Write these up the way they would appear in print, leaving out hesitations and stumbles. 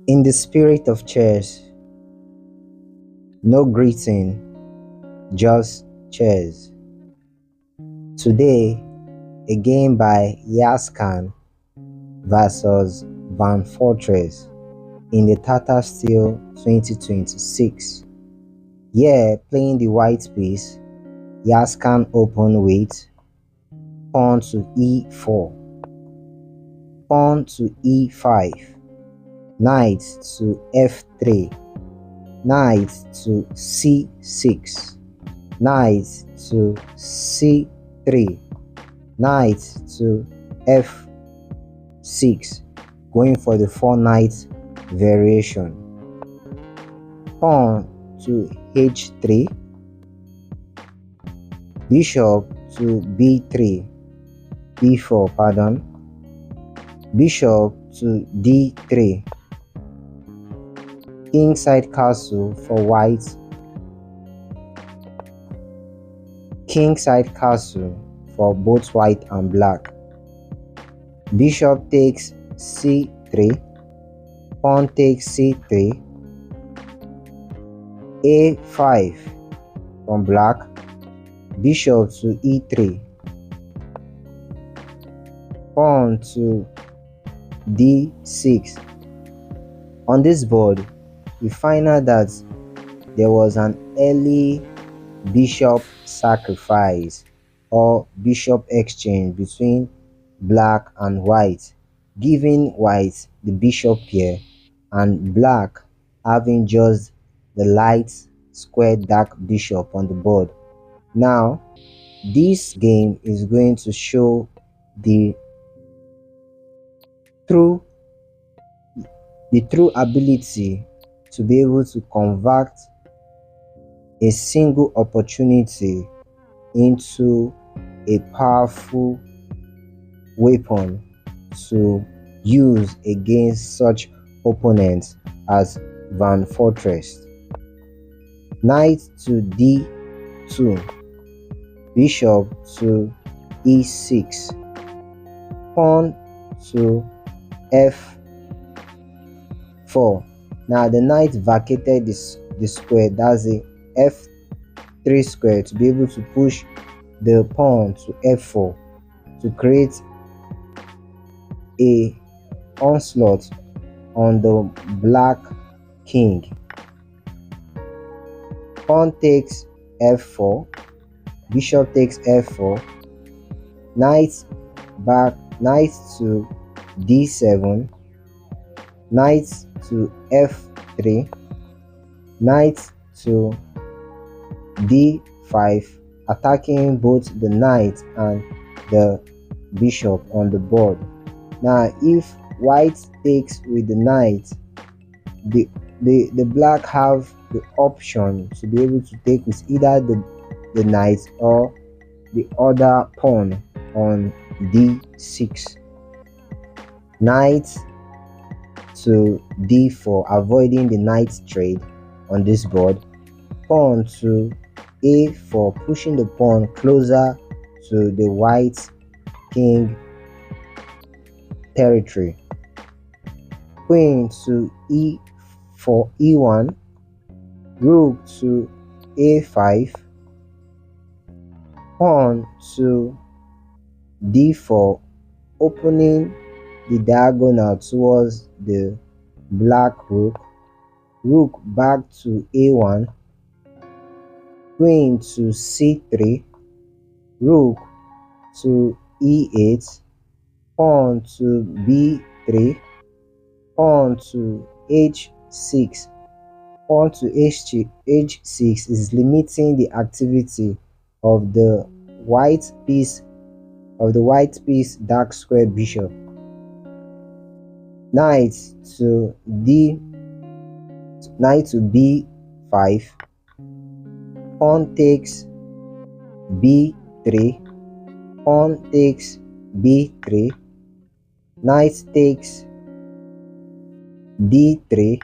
In the spirit of chess, no greeting, just chess. Today, a game by Yağiz Kaan versus Van Fortress in the Tata Steel 2026. Here, playing the white piece, Yağiz Kaan open with pawn to e4, pawn to e5, knight to f3, knight to c6, knight to c3, knight to f6, going for the 4-knight variation, pawn to h3, bishop to b4, bishop to d3, kingside castle for white, kingside castle for both white and black, bishop takes c3, pawn takes c3, a5 from black, bishop to e3, pawn to d6. On this board, we find out that there was an early bishop sacrifice or bishop exchange between black and white, giving white the bishop pair and black having just the light square dark bishop on the board. Now, this game is going to show the true ability to be able to convert a single opportunity into a powerful weapon to use against such opponents as Van Fortress. Knight to d2, bishop to e6, pawn to f4. Now the knight vacated the square, that's a f3 square, to be able to push the pawn to f4 to create a onslaught on the black king. Pawn takes f4, bishop takes f4, knight back, knight to d7, knight to f3, knight to d5, attacking both the knight and the bishop on the board. Now if white takes with the knight, the black have the option to be able to take with either the knight or the other pawn on d6, knight to d4, avoiding the knight trade on this board, pawn to a4, pushing the pawn closer to the white king territory, queen to e1, rook to a5, pawn to d4, opening the diagonal towards the black rook, rook back to a1, queen to c3, rook to e8, pawn to b3, pawn to h6. Pawn to h6 is limiting the activity of the white piece dark square bishop. Knight to b5, pawn takes b3, pawn takes b3, knight takes d3,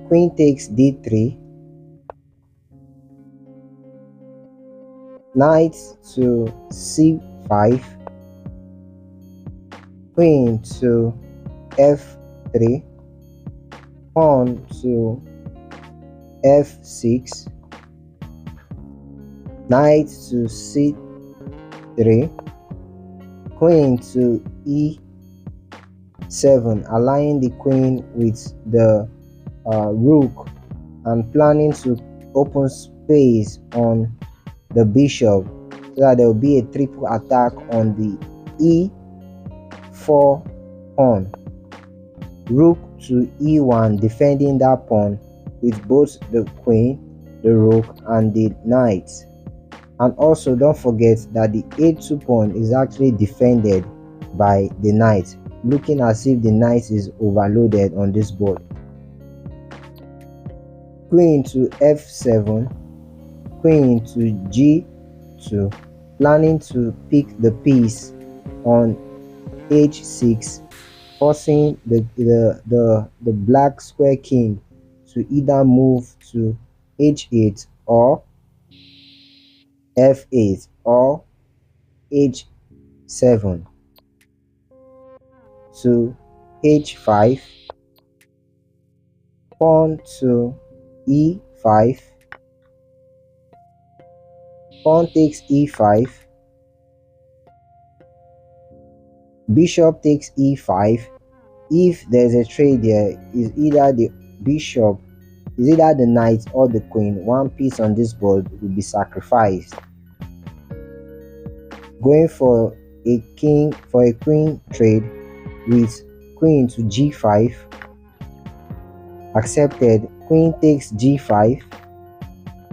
queen takes d3, knight to c5, queen to f3, pawn to f6, knight to c3, queen to e7, aligning the queen with the rook and planning to open space on the bishop so that there will be a triple attack on the e4 pawn. Rook to e1, defending that pawn with both the queen, the rook, and the knight. And also don't forget that the a2 pawn is actually defended by the knight, looking as if the knight is overloaded on this board. Queen to f7, queen to g2, planning to pick the piece on h6, forcing the black square king to either move to h8 or f8 or h7 to h5, pawn to e5, pawn takes e5, bishop takes e5. If there's a trade there, is either the bishop, is either the knight or the queen. One piece on this board will be sacrificed. Going for a queen trade with queen to g5, accepted. Queen takes g5,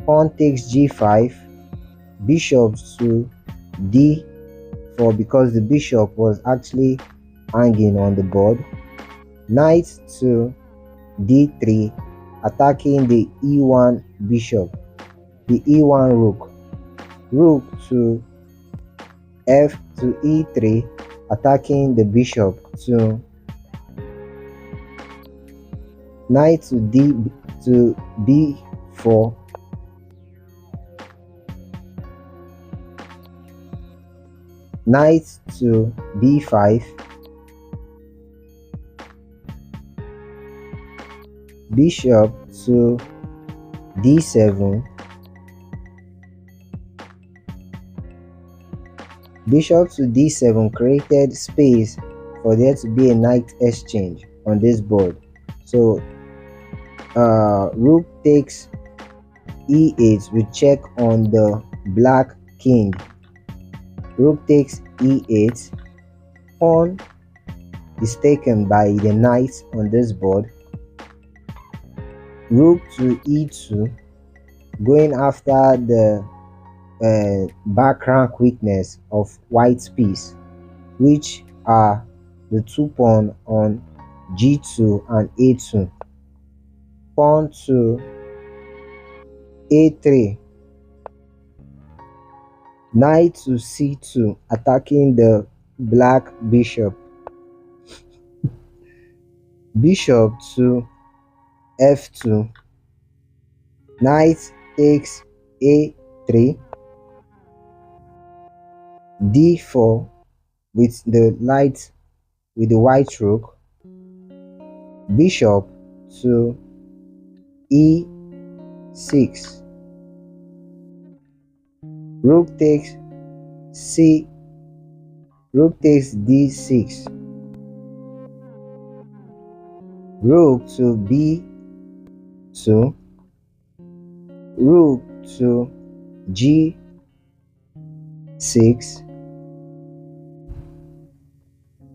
pawn takes g5, bishop to d4 because the bishop was actually hanging on the board, knight to d3, attacking the e1 bishop, the e1 rook, rook to f to e3, attacking the bishop, to knight to b4, knight to b5, bishop to d7, bishop to d7 created space for there to be a knight exchange on this board. So rook takes e8 with check on the black king. Rook takes e8, pawn is taken by the knight on this board. Rook to e2, going after the back rank weakness of white's piece, which are the two pawn on g2 and a2. Pawn to a3, knight to c2, attacking the black bishop, bishop to f2, knight takes a3, d4 with the white rook, bishop to e6, rook takes d6, rook to b2, rook to g6,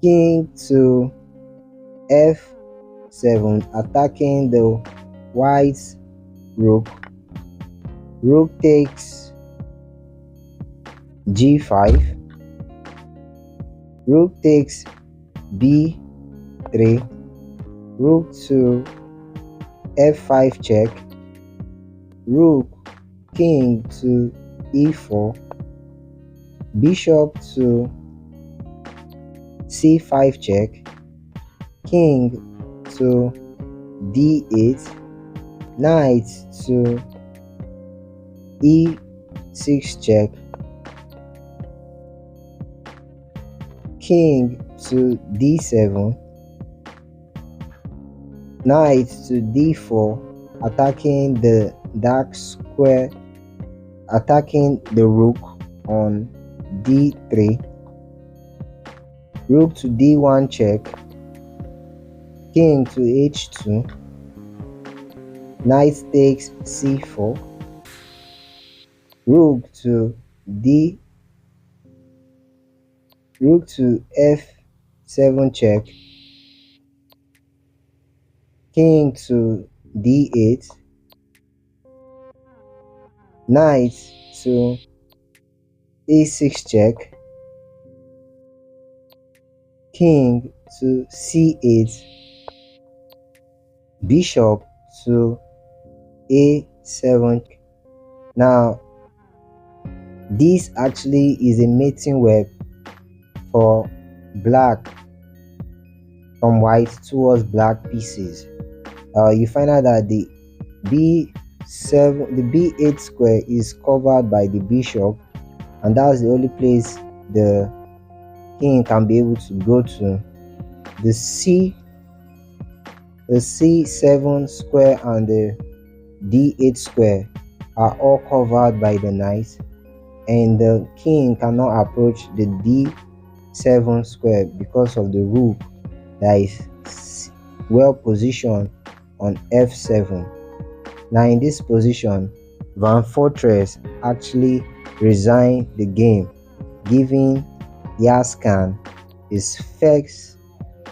king to f7, attacking the white rook, rook takes g5, rook takes b3, rook to f5 check, rook, king to e4, bishop to c5 check, king to d8, knight to e6 check, king to d7, Knight to d4, attacking the dark square, attacking the rook on d3. Rook to d1 check, king to h2, knight takes c4, rook to d rook to f7 check, king to d8, knight to a6 check, king to c8, bishop to a7. Now this actually is a mating web for black from white towards black pieces. You find out that the b8 square is covered by the bishop, and that's the only place the king can be able to go to. The c7 square and the d8 square are all covered by the knight, and the king cannot approach the d7 square because of the rook that is well positioned on f7. Now in this position, Van Fortress actually resigned the game, giving Yağiz Kaan his first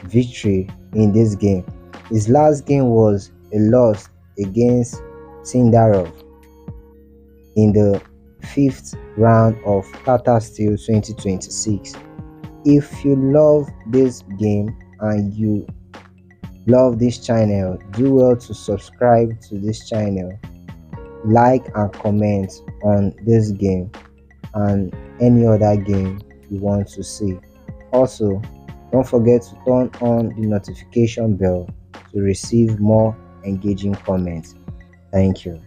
victory in this game. His last game was a loss against Sindarov in the 5th round of Tata Steel 2026. If you love this game and you love this channel, do well to subscribe to this channel, like and comment on this game and any other game you want to see. Also, don't forget to turn on the notification bell to receive more engaging comments. Thank you.